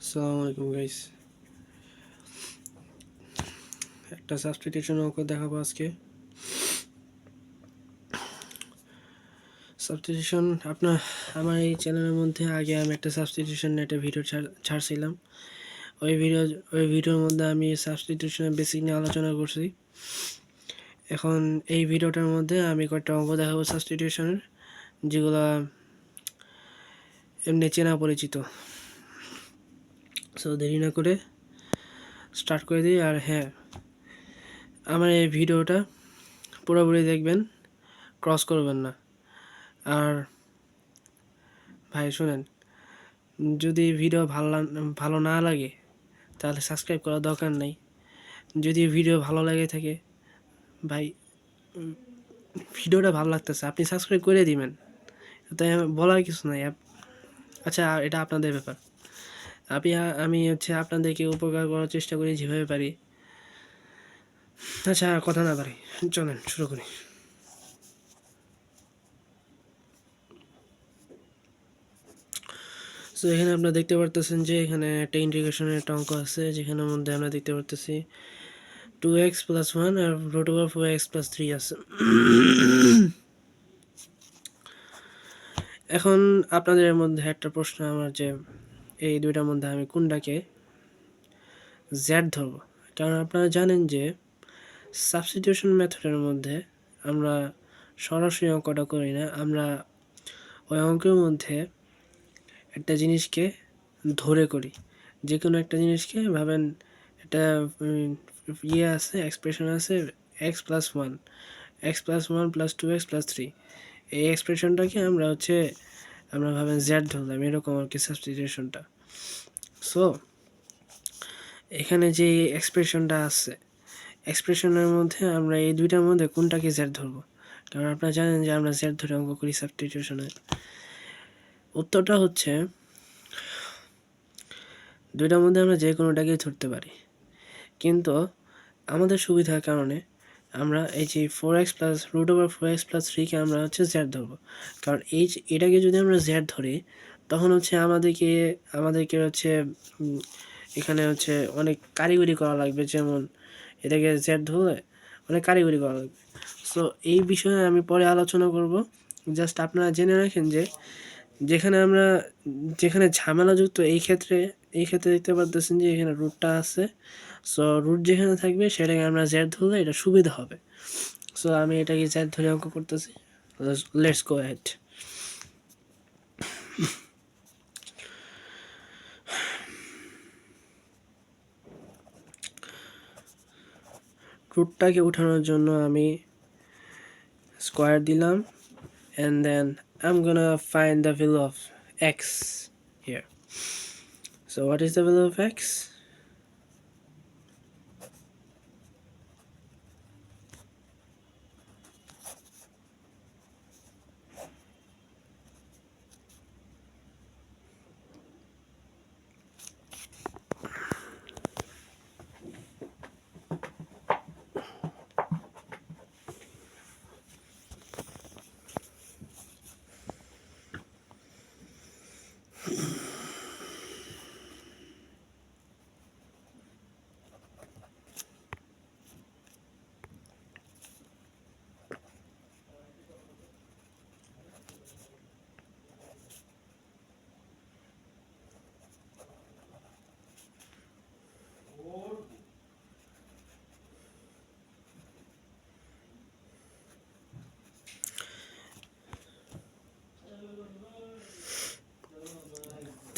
আসসালামু আলাইকুম গাইস। একটা সাবস্টিটিউশন অঙ্ক দেখাবো আজকে। সাবস্টিটিউশন আমার এই চ্যানেলের মধ্যে আগে আমি একটা সাবস্টিটিউশন নিয়ে একটা ভিডিও ছাড়ছিলাম। ওই ভিডিওর মধ্যে আমি সাবস্টিটিউশনের বেসিক নিয়ে আলোচনা করছি। এখন এই ভিডিওটার মধ্যে আমি কয়েকটা অঙ্ক দেখাবো সাবস্টিটিউশনের, যেগুলো এমনি চেনা পরিচিত। সো দেরি না করে স্টার্ট করে দিই। আর হ্যাঁ, আমার এই ভিডিওটা পুরোপুরি দেখবেন, ক্রস করবেন না। আর ভাই শুনেন, যদি ভিডিও ভালো না লাগে তাহলে সাবস্ক্রাইব করার দরকার নেই। যদি ভিডিও ভালো লাগে থাকে, ভাই ভিডিওটা ভালো লাগতেছে, আপনি সাবস্ক্রাইব করে দিবেন, তাই বলার কিছু নাই। আচ্ছা, এটা আপনাদের ব্যাপার। আমি আপনাদেরকে উপকার করার চেষ্টা করি যেভাবে পারি। আচ্ছা, কথা না পারি, চলেন শুরু করি। সো এখানে আপনারা দেখতে পারতেছেন যে এখানে একটা ইন্টিগ্রেশনের একটা অঙ্ক আছে, যেখানের মধ্যে আমরা দেখতে পারতেছি 2x + 1 আর √4x + 3 আছে। এখন আপনাদের মধ্যে একটা প্রশ্ন আমার, যে এই দুইটার মধ্যে আমি কোনটাকে জেড ধরব। কারণ আপনারা জানেন যে সাবস্টিটিউশন মেথডের মধ্যে আমরা সরাসরি অঙ্কটা করি না, আমরা ওই অঙ্কের মধ্যে একটা জিনিসকে ধরে করি। যে কোনো একটা জিনিসকে ভাবেন, একটা আছে, এক্সপ্রেশন আছে x+1 x+1 + 2x + 3। এই এক্সপ্রেশনটাকে আমরা ভাবেন জেড ধরলাম, এরকম আর কি সাবস্টিটিউশনটা। সো এখানে যে এক্সপ্রেশনটা আছে, এক্সপ্রেশনের মধ্যে আমরা এই দুইটার মধ্যে কোনটাকে জেড ধরবো। কারণ আপনারা জানেন যে আমরা জেড ধরে অঙ্ক করি সাবস্টিটিউশনে। উত্তরটা হচ্ছে দুইটার মধ্যে আমরা যে কোনোটাকেই ধরতে পারি, কিন্তু আমাদের সুবিধার কারণে আমরা এই যে 4x + √4x + 3 কে আমরা জেড ধরবো। কারণ এটাকে যদি আমরা জেড ধরি, তখন আমাদেরকে এখানে অনেক কারিগরি করা লাগবে। যেমন এটাকে জেড ধরলে অনেক কারিগরি করা লাগবে। সো এই বিষয়ে আমি পরে আলোচনা করব। জাস্ট আপনারা জেনে রাখেন যে যেখানে ঝামেলাযুক্ত, এই ক্ষেত্রে দেখতে পারতেছেন যে এখানে রুটটা আছে। সো রুট যেখানে থাকবে সেটাকে আমরা জেড ধরলে এটা সুবিধা হবে। সো আমি এটাকে জেড ধরে অঙ্ক করতেছি। Let's go ahead. রুটটাকে উঠানোর জন্য আমি স্কোয়ার দিলাম, and then I'm gonna find the value of x here. So what is the value of x?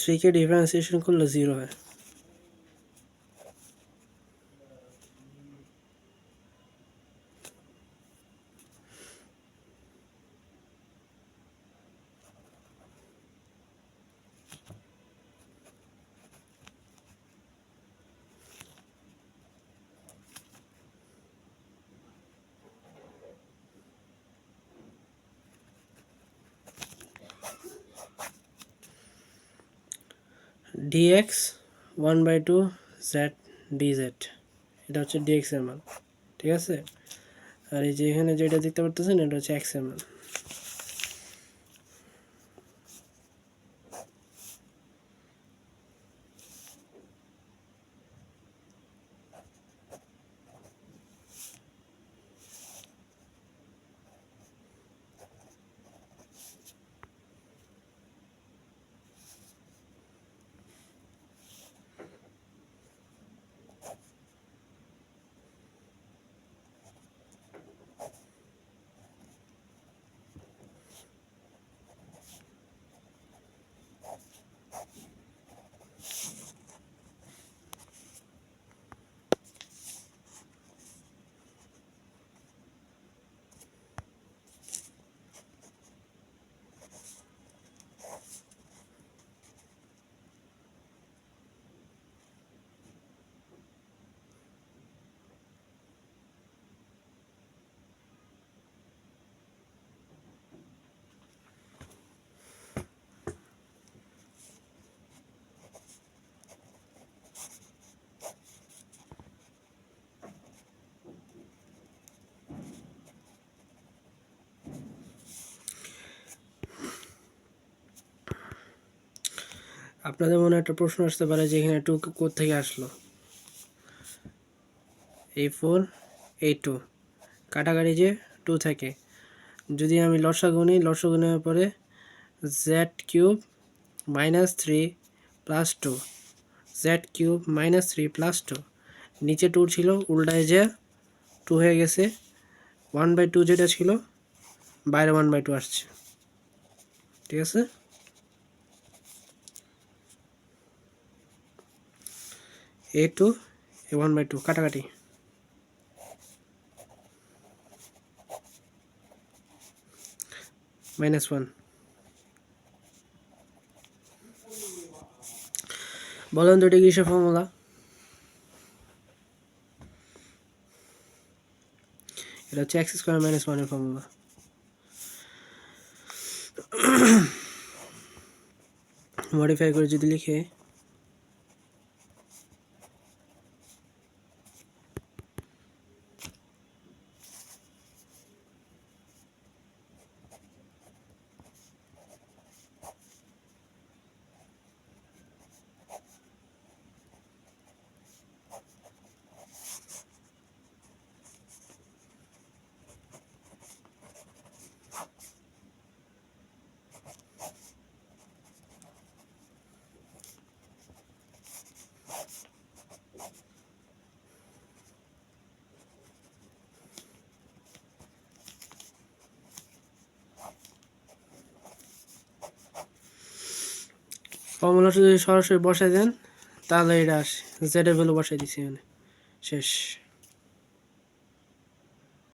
Three के डिफरेंशिएशन করলে 0 হয়। dx 1/2 z dz, এটা হচ্ছে dx এর মান, ঠিক আছে। আর এই যে এখানে যেটা দেখতে পারতেছেন এটা হচ্ছে x এর মান। আপনাদের মনে একটা প্রশ্ন আসতে পারে যে এখানে 2 কোত্থেকে আসলো। A4 A2 কাটাকাটি যে 2 থাকে, যদি আমি লসাগু নিই, লসাগু নেওয়ার পরে z³ -3 + 2 z³ -3 + 2, নিচে 2 ছিল, উল্টায় যে 2 হয়ে গেছে, 1/2 যেটা ছিল বাইরে 1/2 আসছে। ঠিক আছে, A2 A1/2 কাটাকাটি -1। বলেন তো এটা কিসের ফর্মুলা? এটা হচ্ছে x² - 1 এর ফর্মুলা। মডিফাই করে যদি লিখে ফর্মুলাটা যদি সরাসরি বসাই দেন তাহলে এটা আসে, z এর ভ্যালু বসাই দিছি এখানে, শেষ।